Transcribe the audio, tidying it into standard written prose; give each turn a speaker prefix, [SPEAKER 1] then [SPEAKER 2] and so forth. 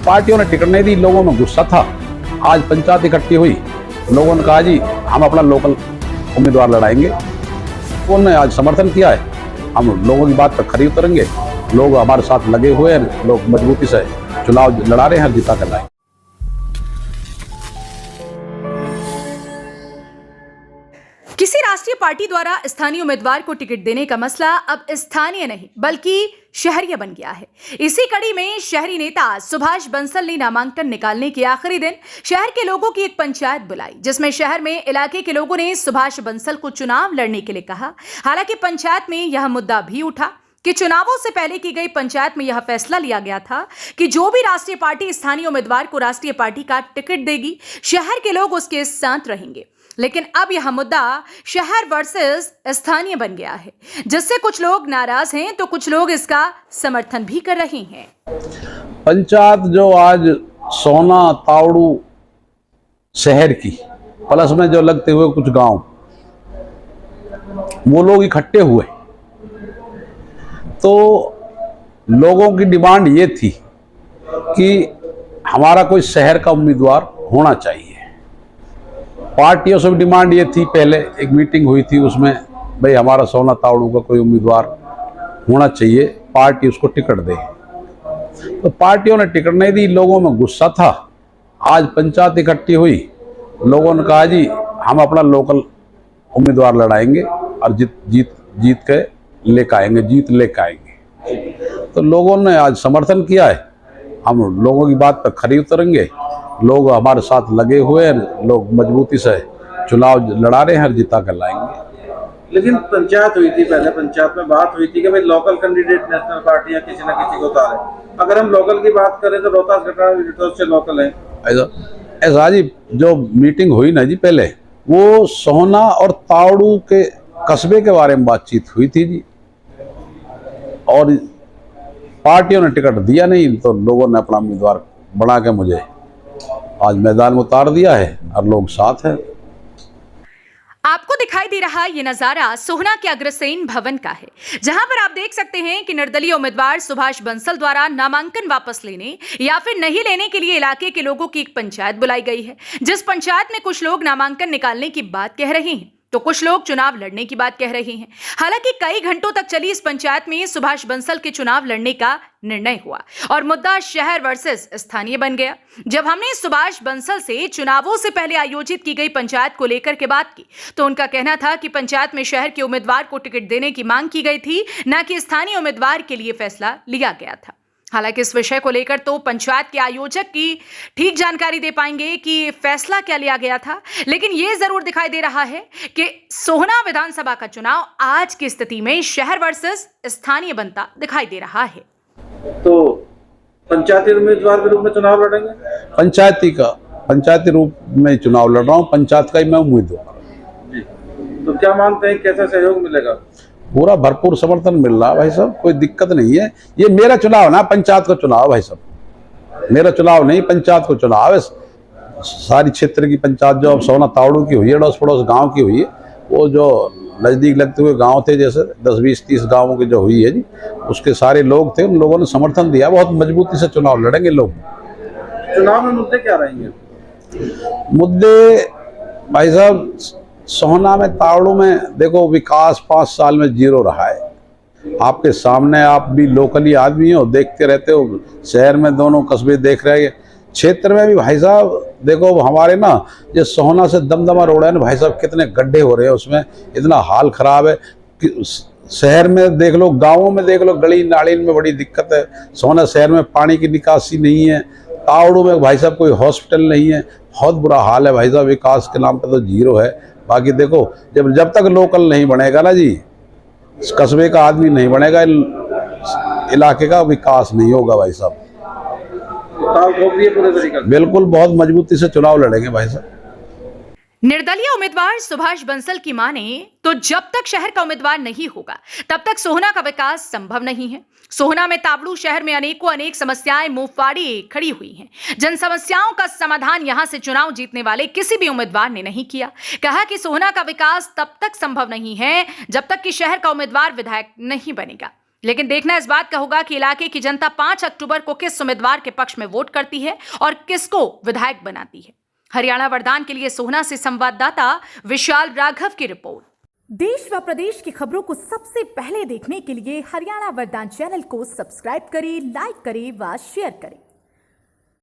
[SPEAKER 1] पार्टियों ने टिकट नहीं दी, लोगों में गुस्सा था। आज पंचायत इकट्ठी हुई, लोगों ने कहा जी हम अपना लोकल उम्मीदवार लड़ाएंगे। उन्होंने आज समर्थन किया है, हम लोगों की बात पर खरी उतरेंगे। लोग हमारे साथ लगे हुए हैं, लोग मजबूती से चुनाव लड़ा रहे हैं, जीता कर लाएंगे।
[SPEAKER 2] किसी राष्ट्रीय पार्टी द्वारा स्थानीय उम्मीदवार को टिकट देने का मसला अब स्थानीय नहीं बल्कि शहरीय बन गया है। इसी कड़ी में शहरी नेता सुभाष बंसल ने नामांकन निकालने के आखिरी दिन शहर के लोगों की एक पंचायत बुलाई, जिसमें शहर में इलाके के लोगों ने सुभाष बंसल को चुनाव लड़ने के लिए कहा। हालांकि पंचायत में यह मुद्दा भी उठा कि चुनावों से पहले की गई पंचायत में यह फैसला लिया गया था कि जो भी राष्ट्रीय पार्टी स्थानीय उम्मीदवार को राष्ट्रीय पार्टी का टिकट देगी, शहर के लोग उसके साथ रहेंगे। लेकिन अब यह मुद्दा शहर वर्सेस स्थानीय बन गया है, जिससे कुछ लोग नाराज हैं तो कुछ लोग इसका समर्थन भी कर रहे हैं।
[SPEAKER 1] पंचायत जो आज सोना तावड़ू शहर की प्लस में जो लगते हुए कुछ गांव, वो लोग इकट्ठे हुए, तो लोगों की डिमांड ये थी कि हमारा कोई शहर का उम्मीदवार होना चाहिए। पार्टियों से भी डिमांड ये थी, पहले एक मीटिंग हुई थी, उसमें भाई हमारा सोना तावड़ू का कोई उम्मीदवार होना चाहिए, पार्टी उसको टिकट दे। तो पार्टियों ने टिकट नहीं दी, लोगों में गुस्सा था। आज पंचायत इकट्ठी हुई, लोगों ने कहा जी हम अपना लोकल उम्मीदवार लड़ाएंगे और जीत के लेकर आएंगे, जीत लेकर आएंगे। तो लोगों ने आज समर्थन किया है, हम लोगों की बात पर खरी उतरेंगे। लोग हमारे साथ लगे हुए हैं, लोग मजबूती से चुनाव लड़ा रहे हैं, जीता कर लाएंगे।
[SPEAKER 3] लेकिन पंचायत हुई थी, पहले पंचायत में बात हुई थी कि भाई लोकल कैंडिडेट नेशनल पार्टियां किसी न किसी को उतारे। अगर हम लोकल की बात करें तो रोहतास गढ़वाल से लोकल है।
[SPEAKER 1] ऐसा जी जो मीटिंग हुई ना जी पहले, वो सोना और तावड़ू के कस्बे के बारे में बातचीत हुई थी जी, और पार्टियों ने टिकट दिया नहीं, तो लोगों ने अपना उम्मीदवार बना के मुझे आज मैदान में उतार दिया है और लोग साथ हैं।
[SPEAKER 2] आपको दिखाई दे रहा ये नजारा सोहना के अग्रसेन भवन का है, जहां पर आप देख सकते हैं कि निर्दलीय उम्मीदवार सुभाष बंसल द्वारा नामांकन वापस लेने या फिर नहीं लेने के लिए इलाके के लोगों की एक पंचायत बुलाई गई है, जिस पंचायत में कुछ लोग नामांकन निकालने की बात कह रहे हैं तो कुछ लोग चुनाव लड़ने की बात कह रहे हैं। हालांकि कई घंटों तक चली इस पंचायत में सुभाष बंसल के चुनाव लड़ने का निर्णय हुआ और मुद्दा शहर वर्सेस स्थानीय बन गया। जब हमने सुभाष बंसल से चुनावों से पहले आयोजित की गई पंचायत को लेकर के बात की, तो उनका कहना था कि पंचायत में शहर के उम्मीदवार को टिकट देने की मांग की गई थी, न कि स्थानीय उम्मीदवार के लिए फैसला लिया गया था। हालांकि इस विषय को लेकर तो पंचायत के आयोजक की ठीक जानकारी दे पाएंगे कि फैसला क्या लिया गया था, लेकिन यह जरूर दिखाई दे रहा है कि सोहना विधानसभा का चुनाव आज की स्थिति में शहर वर्सेस स्थानीय बनता दिखाई दे रहा है।
[SPEAKER 3] तो पंचायती उम्मीदवार के रूप में चुनाव लड़ेंगे?
[SPEAKER 1] पंचायती रूप में चुनाव लड़ रहा हूँ, पंचायत का ही मैं उम्मीदवार जी।
[SPEAKER 3] तो क्या मानते हैं, कैसा सहयोग मिलेगा?
[SPEAKER 1] पूरा भरपूर समर्थन मिल रहा है भाई साहब, कोई दिक्कत नहीं है। ये मेरा चुनाव ना, पंचायत का चुनाव भाई साहब, मेरा चुनाव नहीं, पंचायत का चुनाव है। सारी क्षेत्र की पंचायत जो अब सोना तावड़ू की हुई है, अड़ोस पड़ोस गांव की हुई है, वो जो नजदीक लगते हुए गांव थे, जैसे 10, 20, 30 गांवों की जो हुई है जी, उसके सारे लोग थे, उन लोगों ने समर्थन दिया। बहुत मजबूती से चुनाव लड़ेंगे लोग।
[SPEAKER 3] चुनाव में मुद्दे क्या रहेंगे?
[SPEAKER 1] मुद्दे भाई साहब, सोहना में तावड़ू में देखो विकास 5 साल में 0 रहा है। आपके सामने, आप भी लोकली आदमी हो, देखते रहते हो, शहर में दोनों कस्बे देख रहे हैं, क्षेत्र में भी भाई साहब देखो हमारे ना ये सोहना से दमदमा रोड है ना भाई साहब, कितने गड्ढे हो रहे हैं उसमें, इतना हाल खराब है कि शहर में देख लो, गाँवों में देख लो, गली नाली में बड़ी दिक्कत है। सोहना शहर में पानी की निकासी नहीं है, तावड़ू में भाई साहब कोई हॉस्पिटल नहीं है, बहुत बुरा हाल है भाई साहब। विकास के नाम पर तो 0 है। बाकी देखो जब तक लोकल नहीं बनेगा ना जी, कस्बे का आदमी नहीं बनेगा, इलाके का विकास नहीं होगा भाई साहब। बिल्कुल, बहुत मजबूती से चुनाव लड़ेंगे भाई साहब।
[SPEAKER 2] निर्दलीय उम्मीदवार सुभाष बंसल की माने तो जब तक शहर का उम्मीदवार नहीं होगा तब तक सोहना का विकास संभव नहीं है। सोहना में तावड़ू शहर में अनेक समस्याएं मुंहफाड़ी खड़ी हुई हैं। जन समस्याओं का समाधान यहां से चुनाव जीतने वाले किसी भी उम्मीदवार ने नहीं किया। कहा कि सोहना का विकास तब तक संभव नहीं है जब तक कि शहर का उम्मीदवार विधायक नहीं बनेगा। लेकिन देखना इस बात का होगा कि इलाके की जनता 5 अक्टूबर को किस उम्मीदवार के पक्ष में वोट करती है और किसको विधायक बनाती है। हरियाणा वरदान के लिए सोहना से संवाददाता विशाल राघव की रिपोर्ट।
[SPEAKER 4] देश व प्रदेश की खबरों को सबसे पहले देखने के लिए हरियाणा वरदान चैनल को सब्सक्राइब करें, लाइक करें व शेयर करें।